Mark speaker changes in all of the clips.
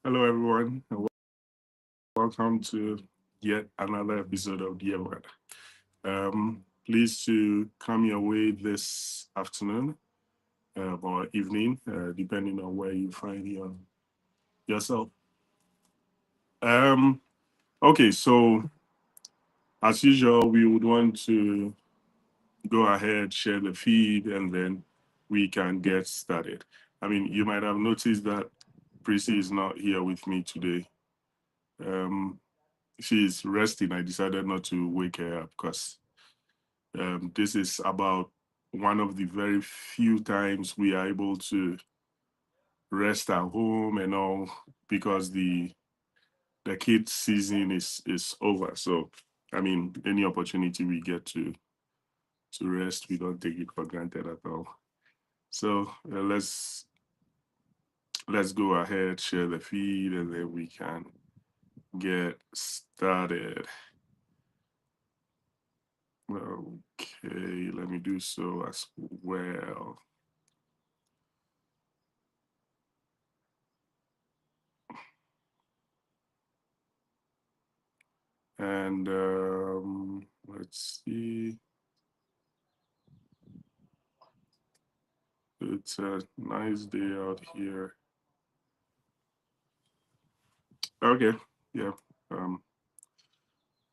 Speaker 1: Hello, everyone, and welcome to yet another episode of Dear Word. Pleased to come your way this afternoon or evening, depending on where you find yourself. Um, okay, so as usual, we would want to go ahead, share the feed, and then we can get started. I mean, you might have noticed that Prissy is not here with me today. Um, she's resting. I decided not to wake her up because this is about one of the very few times we are able to rest at home and all because the kids season is over. So I mean, any opportunity we get to rest, we don't take it for granted at all. So let's go ahead, share the feed, and then we can get started. Okay, let me do so as well. And let's see. It's a nice day out here. Okay, yeah. Um,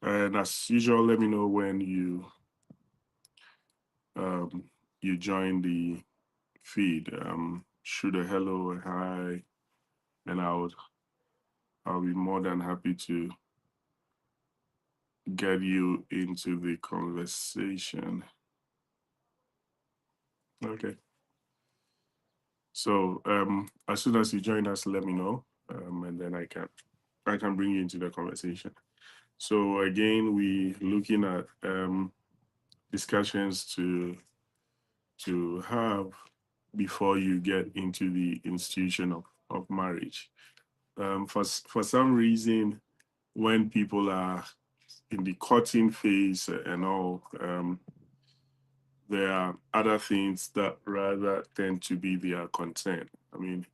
Speaker 1: and as usual, let me know when um you join the feed. Shoot a hello, a hi, and I'll be more than happy to get you into the conversation. Okay. So as soon as you join us, let me know, and then I can bring you into the conversation. So again, we looking at discussions to have before you get into the institution of marriage. For some reason, when people are in the courting phase and all, there are other things that rather tend to be their concern. I mean,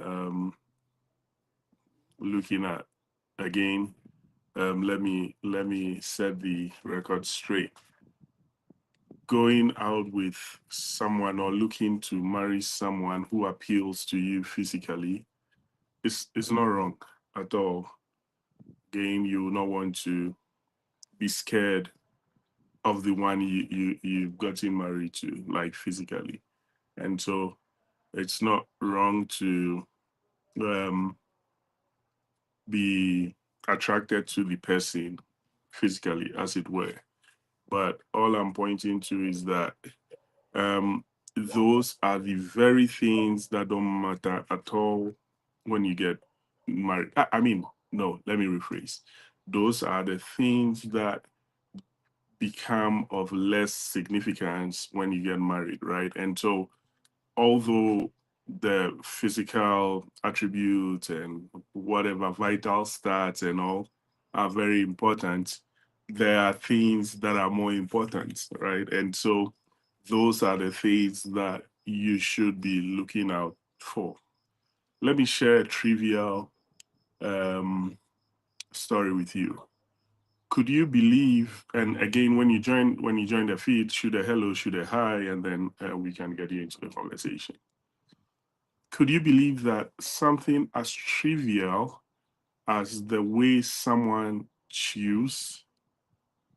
Speaker 1: um, looking at again, let me set the record straight. Going out with someone or looking to marry someone who appeals to you physically is not wrong at all. Again, you will not want to be scared of the one you've gotten married to, like physically. And so it's not wrong to um, be attracted to the person physically, as it were. But all I'm pointing to is that um, those are the very things that don't matter at all when you get married. I mean, no, let me rephrase. Those are the things that become of less significance when you get married, right? And so, although the physical attributes and whatever vital stats and all are very important, there are things that are more important, right? And so those are the things that you should be looking out for. Let me share a trivial um, story with you. Could you believe? And again, when you join the feed, shoot a hello, shoot a hi, and then we can get you into the conversation. Could you believe that something as trivial as the way someone chews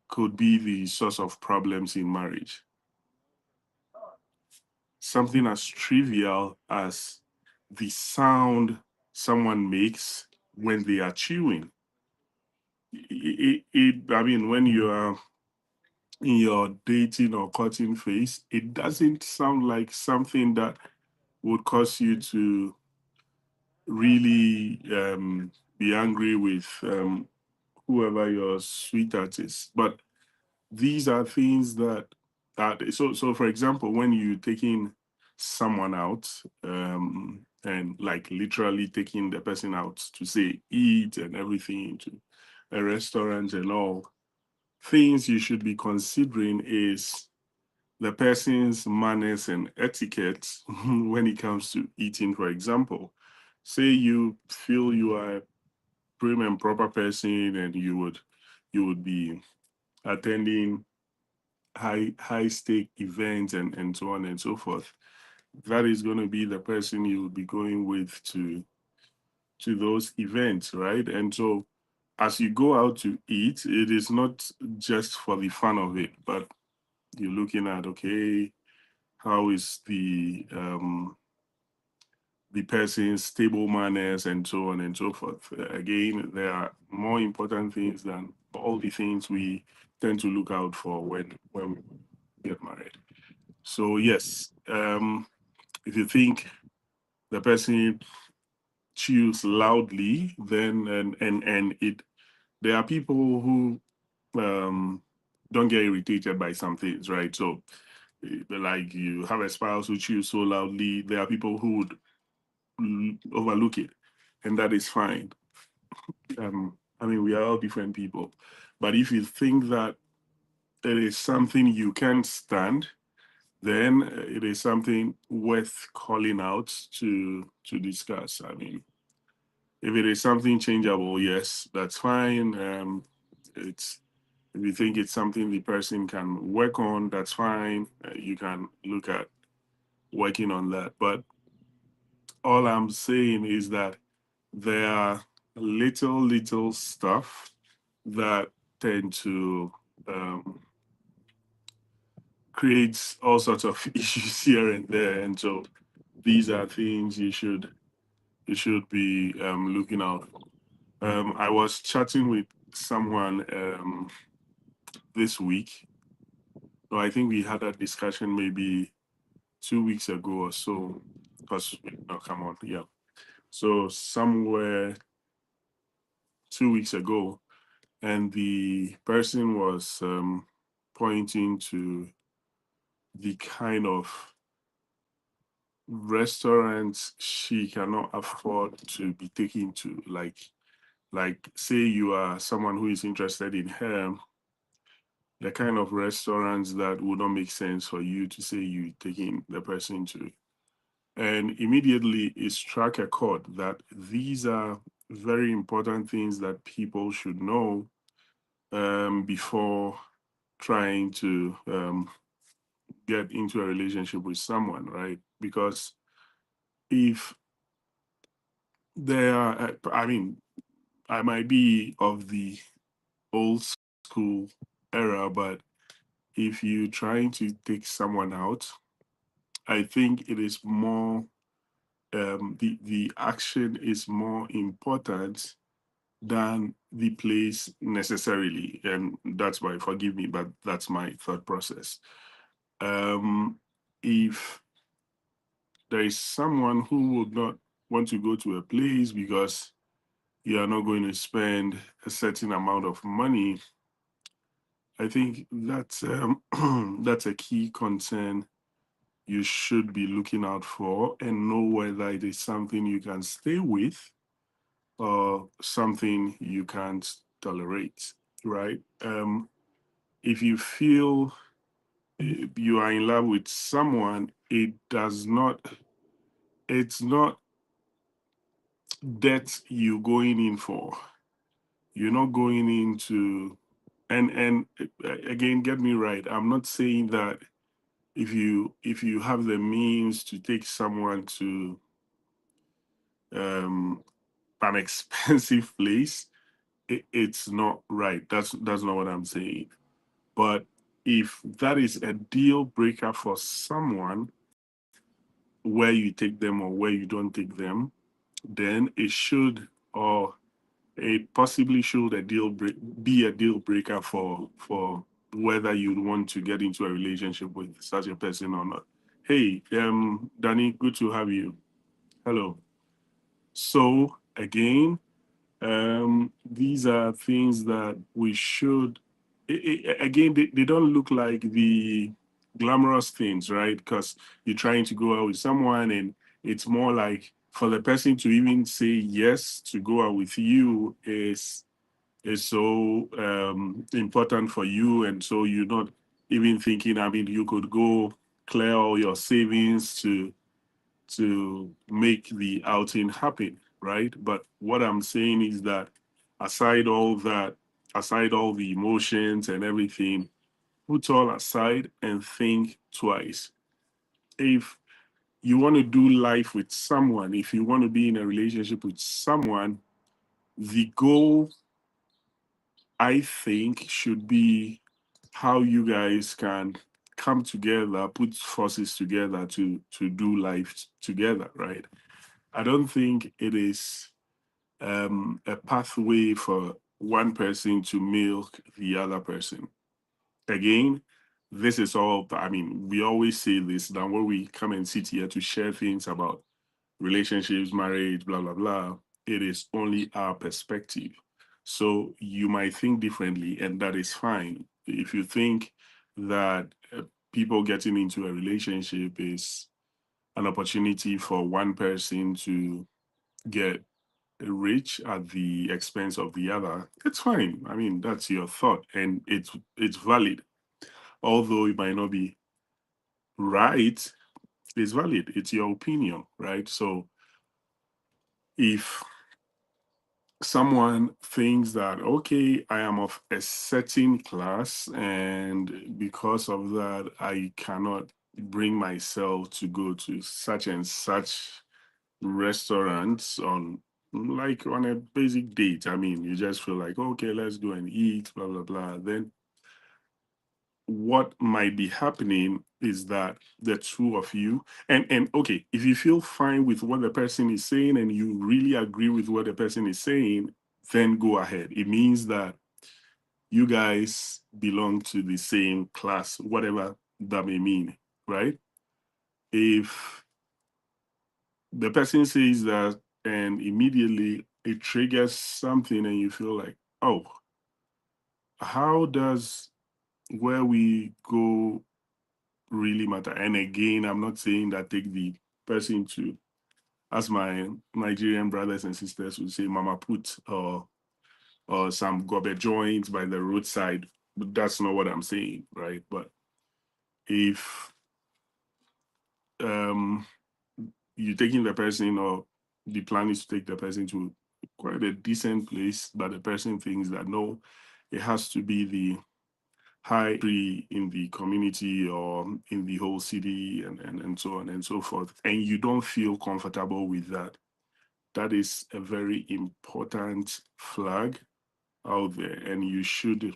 Speaker 1: could be the source of problems in marriage? Something as trivial as the sound someone makes when they are chewing. I mean, when you are in your dating or courting phase, it doesn't sound like something that would cause you to really be angry with whoever your sweetheart is. But these are things that so for example, when you taking someone out and like literally taking the person out to say eat and everything to a restaurant and all, things you should be considering is the person's manners and etiquette when it comes to eating, for example. say you feel you are a prim and proper person, and you would be attending high stake events and so on and so forth. That is going to be the person you will be going with to those events, right? And so as you go out to eat, it is not just for the fun of it, but you're looking at, okay, how is the person's stable manners and so on and so forth. Again, there are more important things than all the things we tend to look out for when we get married. So yes, if you think the person chews loudly, then and it there are people who um don't get irritated by some things, right? So like you have a spouse who chews so loudly, there are people who would overlook it, and that is fine. I mean, we are all different people, but if you think that it is something you can stand, then it is something worth calling out to discuss. I mean, if it is something changeable, yes, that's fine. It's If you think it's something the person can work on, that's fine. You can look at working on that. But all I'm saying is that there are little stuff that tend to um, create all sorts of issues here and there, and so these are things you should be looking out for. I was chatting with someone this week. So I think we had a discussion maybe 2 weeks ago or so. Because oh, come on, yeah. So somewhere 2 weeks ago, and the person was pointing to the kind of restaurants she cannot afford to be taken to. Like say you are someone who is interested in hair, the kind of restaurants that would not make sense for you to say you taking the person to. And immediately it struck a chord that these are very important things that people should know before trying to get into a relationship with someone, right? Because if there are, I mean, I might be of the old school era, but if you trying to take someone out, I think it is more the action is more important than the place necessarily, and that's why forgive me, but that's my thought process. Um, if there is someone who would not want to go to a place because you are not going to spend a certain amount of money, I think that's that's a key concern you should be looking out for and know whether it is something you can stay with or something you can't tolerate, right? If you feel you are in love with someone, it's not that you going in for. You're not going into, and again, get me right. I'm not saying that if you have the means to take someone to um, an expensive place, it's not right. That's not what I'm saying. But if that is a deal breaker for someone, where you take them or where you don't take them, then it should, or it possibly should be a deal breaker for whether you'd want to get into a relationship with such a person or not. Hey, Danny, good to have you. Hello. So again, these are things that we should, again, they don't look like the glamorous things, right? Because you're trying to go out with someone, and it's more like for the person to even say yes to go out with you is so important for you. And so you're not even thinking, I mean, you could go clear all your savings to make the outing happen, right? But what I'm saying is that aside all that, aside all the emotions and everything, put all aside and think twice. If you want to do life with someone, if you want to be in a relationship with someone, the goal, I think, should be how you guys can come together, put forces together to do life together, right? I don't think it is a pathway for one person to milk the other person. Again, this is all, I mean, we always say this, that when we come and sit here to share things about relationships, marriage, blah, blah, blah, it is only our perspective. So you might think differently, and that is fine. If you think that people getting into a relationship is an opportunity for one person to get rich at the expense of the other, it's fine. I mean, that's your thought, and it's valid. Although it might not be right, it's valid. It's your opinion, right? So if someone thinks that, okay, I am of a certain class, and because of that, I cannot bring myself to go to such and such restaurants on, like, on a basic date. I mean, you just feel like, okay, let's go and eat, blah blah blah. Then what might be happening is that the two of you, and okay, if you feel fine with what the person is saying and you really agree with what the person is saying, then go ahead. It means that you guys belong to the same class, whatever that may mean, right? If the person says that and immediately it triggers something and you feel like, oh, how does where we go really matter? And again, I'm not saying that take the person to, as my Nigerian brothers and sisters would say, mama put, or some gobe joint by the roadside. But that's not what I'm saying, right? But if um you're taking the person, or the plan is to take the person to quite a decent place, but the person thinks that no, it has to be the high tree in the community or in the whole city, and so on and so forth, and you don't feel comfortable with that, that is a very important flag out there, and you should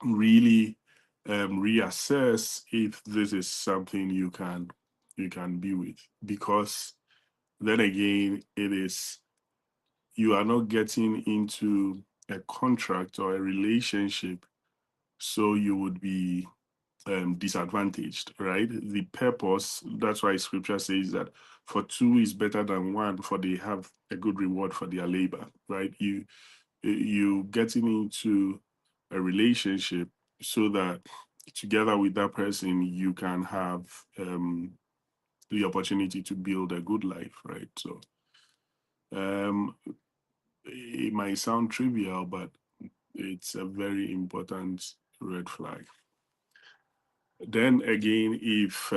Speaker 1: really reassess if this is something you can be with, because then again, it is, you are not getting into a contract or a relationship so you would be disadvantaged, right? The purpose, that's why scripture says that for two is better than one, for they have a good reward for their labor, right? You getting into a relationship so that together with that person you can have the opportunity to build a good life, right? So um it might sound trivial, but it's a very important red flag. Then again, if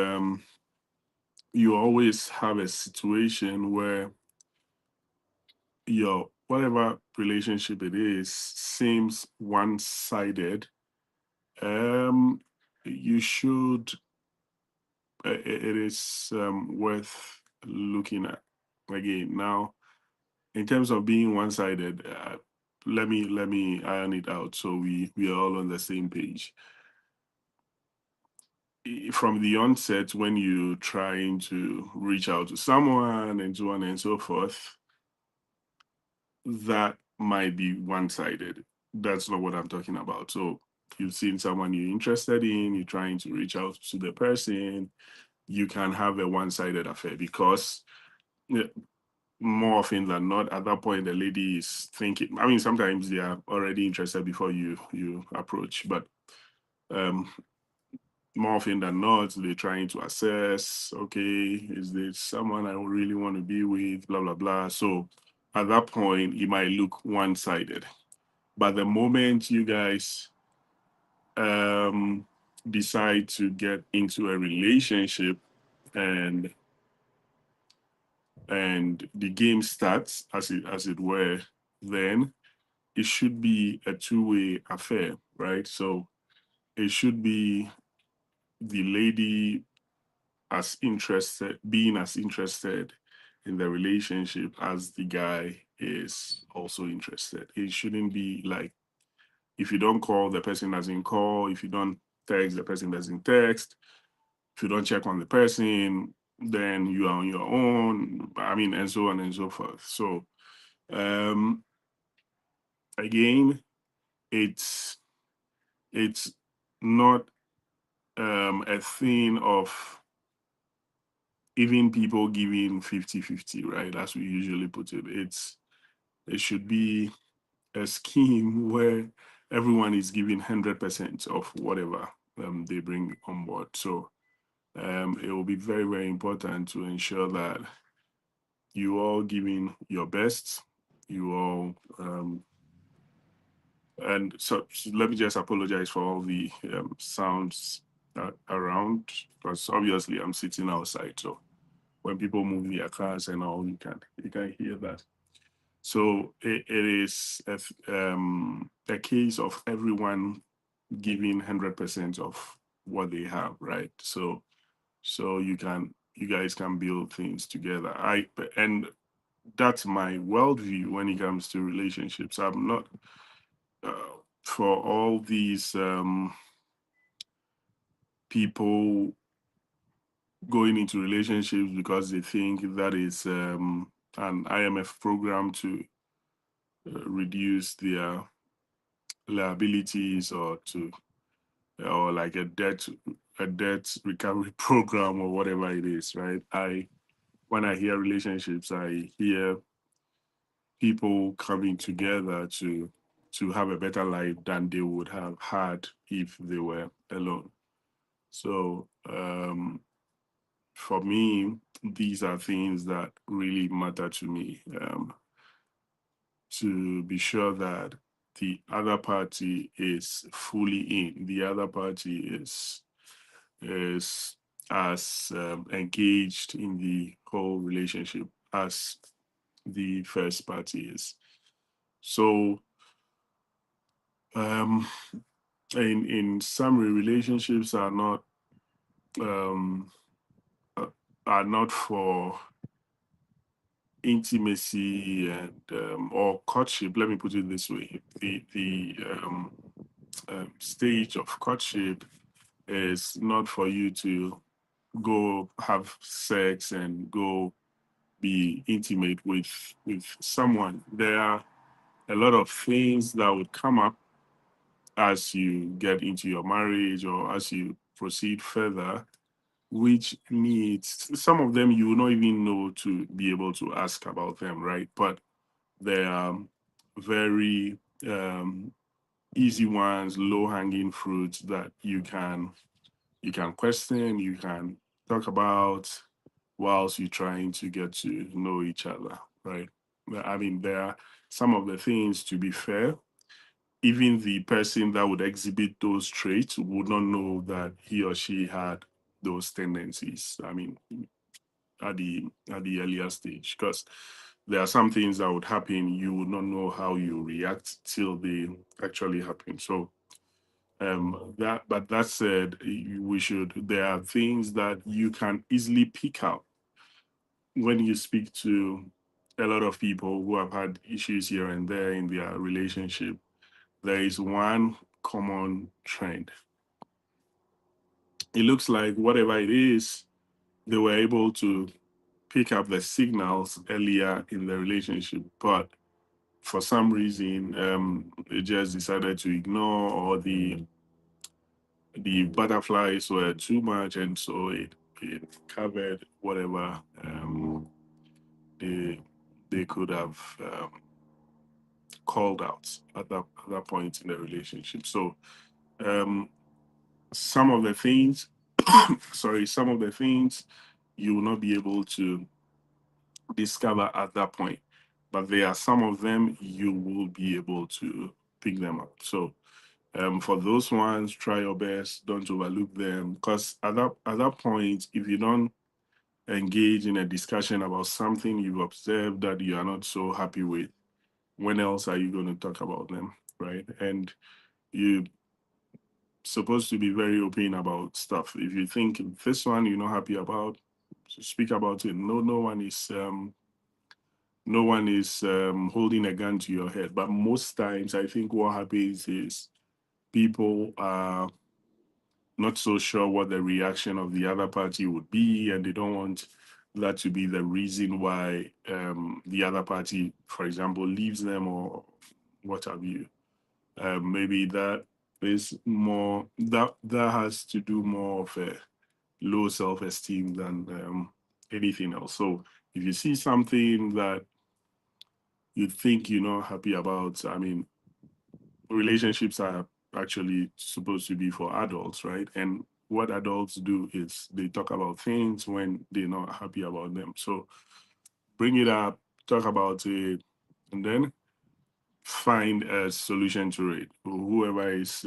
Speaker 1: you always have a situation where your whatever relationship it is seems one-sided, um you should, it is worth looking at. Again, now, in terms of being one-sided, let me iron it out so we are all on the same page. From the onset, when you're trying to reach out to someone and so on and so forth, that might be one-sided. That's not what I'm talking about. So you've seen someone you're interested in, you're trying to reach out to the person, you can have a one-sided affair, because yeah, more often than not, at that point the lady is thinking, I mean, sometimes they are already interested before you approach, but um more often than not, they're trying to assess, okay, is this someone I really want to be with, blah blah blah. So at that point it might look one-sided, but the moment you guys um decide to get into a relationship and and the game starts, as it were, then it should be a two-way affair, right? So it should be the lady being as interested in the relationship as the guy is also interested. It shouldn't be like, if you don't call, the person doesn't call. If you don't text, the person doesn't text. If you don't check on the person, then you are on your own. I mean, and so on and so forth. So um again, it's it's not a thing of even people giving 50-50, right? As we usually put it. It should be a scheme where everyone is giving 100% of whatever they bring on board. So it will be very, very important to ensure that you all giving your best, you all and so let me just apologize for all the sounds around, because obviously I'm sitting outside, so when people move their cars and all, you can hear that. So it is a case of everyone giving 100% of what they have, right? So you guys can build things together. And that's my worldview when it comes to relationships. I'm not for all these people going into relationships because they think that is an IMF program to reduce their liabilities, or like a debt recovery program or whatever it is, right? When I hear relationships, I hear people coming together to have a better life than they would have had if they were alone. So for me, these are things that really matter to me. To be sure that the other party is fully in, the other party is as engaged in the whole relationship as the first party is. So um in summary, relationships um uh, are not for intimacy and or courtship. Let me put it this way: the stage of courtship is not for you to go have sex and go be intimate with someone. There are a lot of things that would come up as you get into your marriage or as you proceed further, which needs, some of them you will not even know to be able to ask about them, right? But they are very easy ones, low hanging fruits that you can question, you can talk about whilst you're trying to get to know each other, right? I mean, there are some of the things, to be fair, even the person that would exhibit those traits would not know that he or she had those tendencies. I mean, at the earlier stage, because there are some things that would happen, you would not know how you react till they actually happen. So that said, there are things that you can easily pick out when you speak to a lot of people who have had issues here and there in their relationship. There is one common trend. It looks like whatever it is, they were able to pick up the signals earlier in the relationship, but for some reason, they just decided to ignore, or the butterflies were too much, and so it covered whatever they they could have called out at that point in the relationship. So um, some of the things, sorry, some of the things you will not be able to discover at that point, but there are some of them you will be able to pick them up. So for those ones, try your best, don't overlook them, because at that point, if you don't engage in a discussion about something you've observed that you are not so happy with, when else are you going to talk about them, right? And you're supposed to be very open about stuff. If you think this one you're not happy about, speak about it. No one is holding a gun to your head. But most times, I think what happens is people are not so sure what the reaction of the other party would be, and they don't want that to be the reason why the other party, for example, leaves them or what have you. Maybe that is more that has to do more of a low self-esteem than anything else. So if you see something that you think you're not happy about, I mean, relationships are actually supposed to be for adults, right? And what adults do is they talk about things when they're not happy about them. So bring it up, talk about it, and then find a solution to it. Whoever is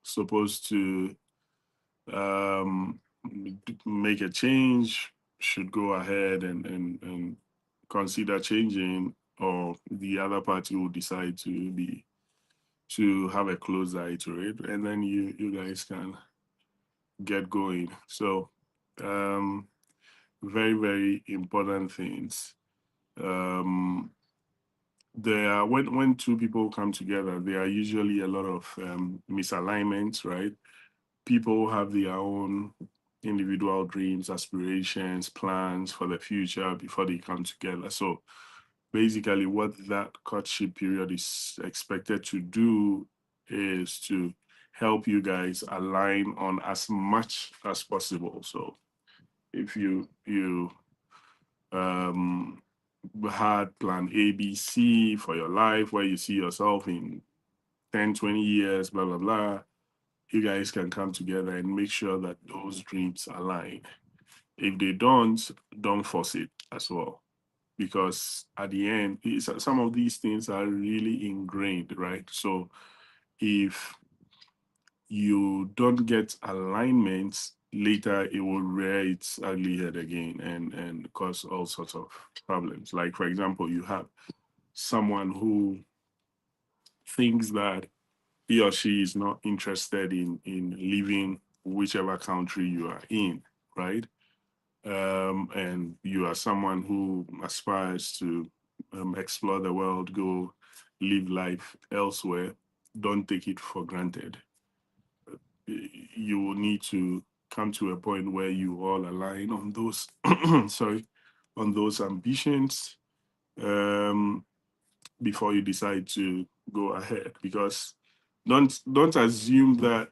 Speaker 1: supposed to um, make a change should go ahead and consider changing, or the other party will decide to have a close eye to it, and then you guys can get going. So um very, very important things. um there are, when two people come together, there are usually a lot of misalignments, right? People have their own individual dreams, aspirations, plans for the future before they come together. So basically what that courtship period is expected to do is to help you guys align on as much as possible. So if you um had plan A, B, C for your life, where you see yourself in 10, 20 years, blah blah blah, you guys can come together and make sure that those dreams align. If they don't force it as well, because at the end, some of these things are really ingrained, right? So if you don't get alignments, later it will rear its ugly head again and cause all sorts of problems. Like, for example, you have someone who thinks that he or she is not interested in leaving whichever country you are in, right? And you are someone who aspires to explore the world, go live life elsewhere, don't take it for granted. You will need to come to a point where you all align on those, sorry, on those ambitions um, before you decide to go ahead. Because don't assume that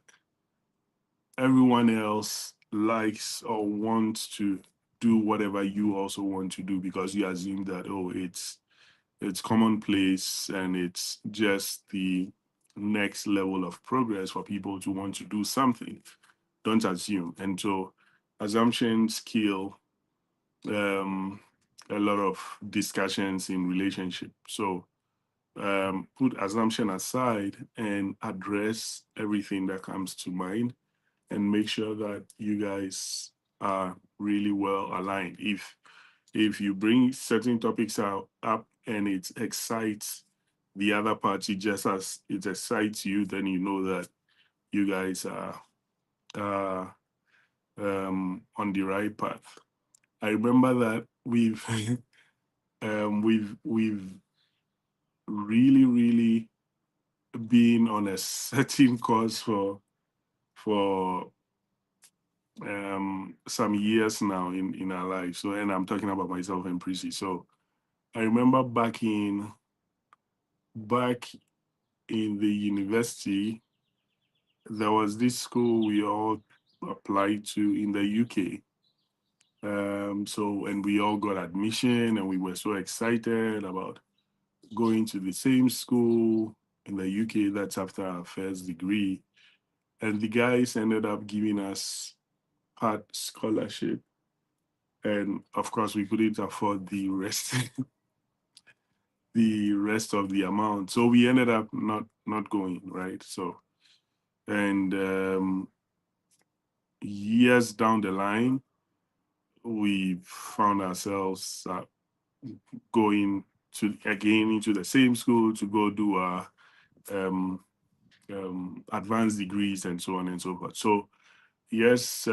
Speaker 1: everyone else likes or wants to do whatever you also want to do, because you assume that, oh, it's commonplace and it's just the next level of progress for people to want to do something. Don't assume. And so assumptions kill um, a lot of discussions in relationship. So put assumption aside and address everything that comes to mind, and make sure that you guys are really well aligned. If you bring certain topics up and it excites the other party just as it excites you, then you know that you guys are uh, on the right path. I remember that we've really, really been on a certain course for some years now in our lives. So, and I'm talking about myself and Prissy. So I remember back in the university, there was this school we all applied to in the UK. So, and we all got admission, and we were so excited about going to the same school in the UK. That's after our first degree. And the guys ended up giving us part scholarship. And of course, we couldn't afford the rest of the amount. So we ended up not going, right? So, and years down the line, we found ourselves going to again into the same school to go do our um, advanced degrees and so on and so forth. So yes,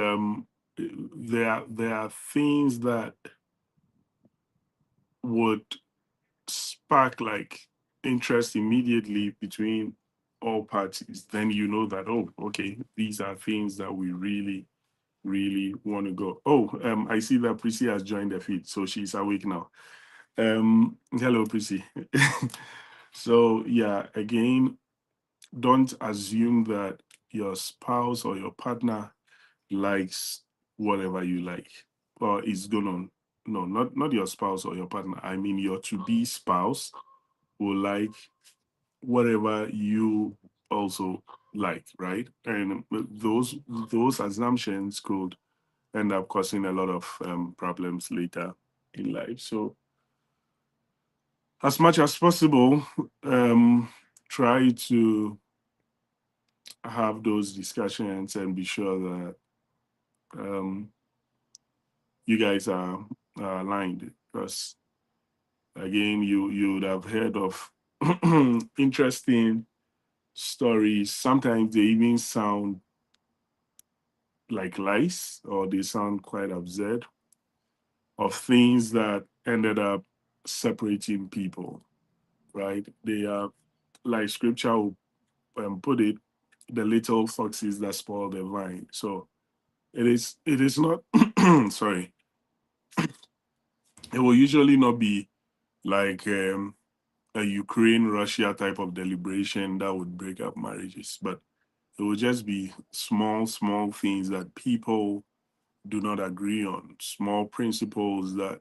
Speaker 1: there are things that would spark like interest immediately between all parties. Then you know that, oh, okay, these are things that we really really want to go. Oh, I see that Prissy has joined the feed, so she's awake now. Hello, Prissy. So yeah, again, don't assume that your spouse or your partner likes whatever you like or is gonna, no, not your spouse or your partner. I mean your to-be spouse will like whatever you also like, right? And those assumptions could end up causing a lot of problems later in life. So as much as possible, try to have those discussions and be sure that um, you guys are aligned. Because again, you would have heard of interesting stories. Sometimes they even sound like lies, or they sound quite absurd, of things that ended up separating people, right? They are, like scripture will put it, the little foxes that spoil the vine. So it is not sorry, it will usually not be like a Ukraine Russia type of deliberation that would break up marriages, but it will just be small things that people do not agree on, small principles that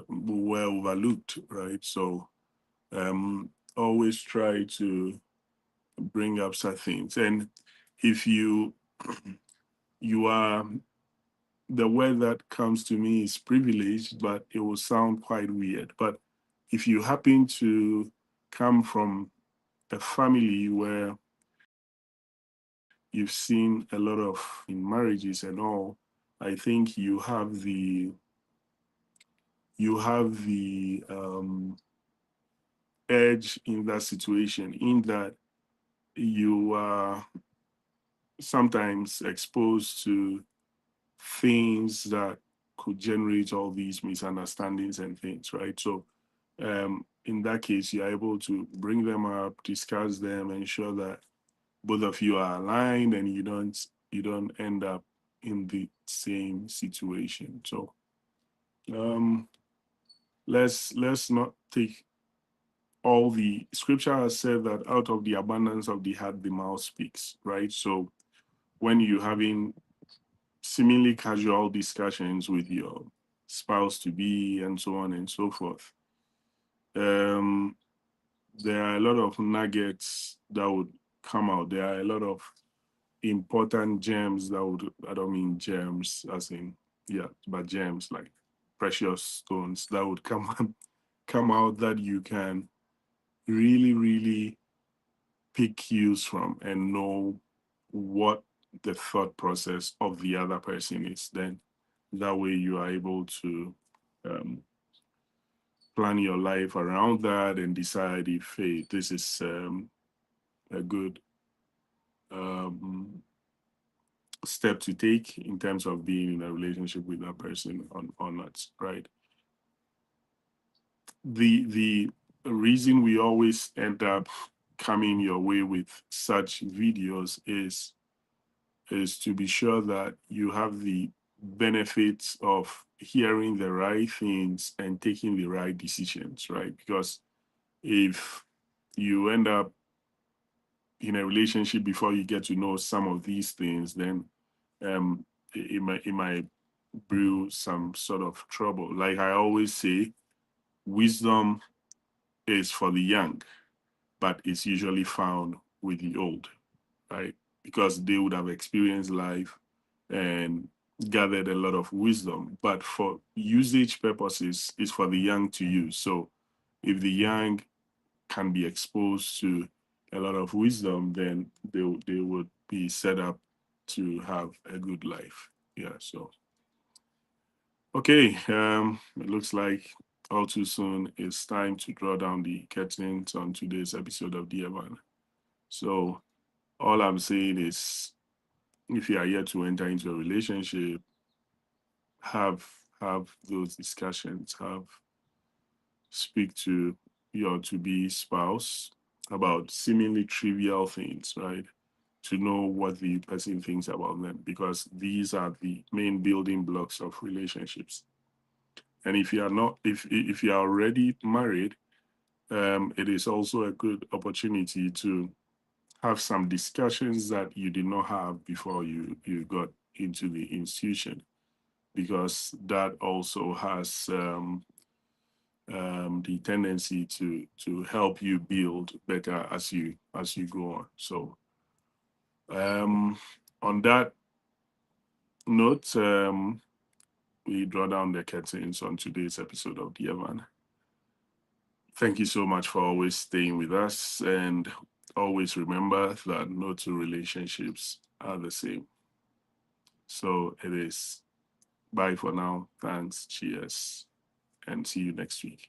Speaker 1: were overlooked, right? So always try to bring up such things. And if you are, the word that comes to me is privileged, but it will sound quite weird. But if you happen to come from a family where you've seen a lot of in marriages and all, I think you have the edge in that situation, in that you are sometimes exposed to things that could generate all these misunderstandings and things, right? So in that case, you're able to bring them up, discuss them, ensure that both of you are aligned and you don't end up in the same situation. So um let's not take all the scripture has said that out of the abundance of the heart the mouth speaks, right? So when you're having seemingly casual discussions with your spouse to be and so on and so forth, um there are a lot of nuggets that would come out. There are a lot of important gems that would, I don't mean gems as in, yeah, but gems like precious stones that would come out that you can really, really pick cues from and know what the thought process of the other person is. Then that way you are able to um, plan your life around that and decide if, hey, this is a good um, step to take in terms of being in a relationship with that person or not, right? The reason we always end up coming your way with such videos is to be sure that you have the benefits of hearing the right things and taking the right decisions, right? Because if you end up in a relationship before you get to know some of these things, then it might brew some sort of trouble. Like I always say, wisdom is for the young, but it's usually found with the old, right? Because they would have experienced life and gathered a lot of wisdom. But for usage purposes, it's for the young to use. So if the young can be exposed to a lot of wisdom, then they would be set up to have a good life. Yeah. So Okay, it looks like all too soon it's time to draw down the curtains on today's episode of Dear Man. So all I'm saying is, if you are yet to enter into a relationship, have have those discussions. Speak to your to-be spouse about seemingly trivial things, right? To know what the person thinks about them, because these are the main building blocks of relationships. And if you are not, if you are already married, it is also a good opportunity to have some discussions that you did not have before you got into the institution, because that also has the tendency to help you build better as you go on. So on that note, we draw down the curtains on today's episode of Dear Man. Thank you so much for always staying with us, and always remember that no two relationships are the same. So it is bye for now. Thanks, cheers, and see you next week.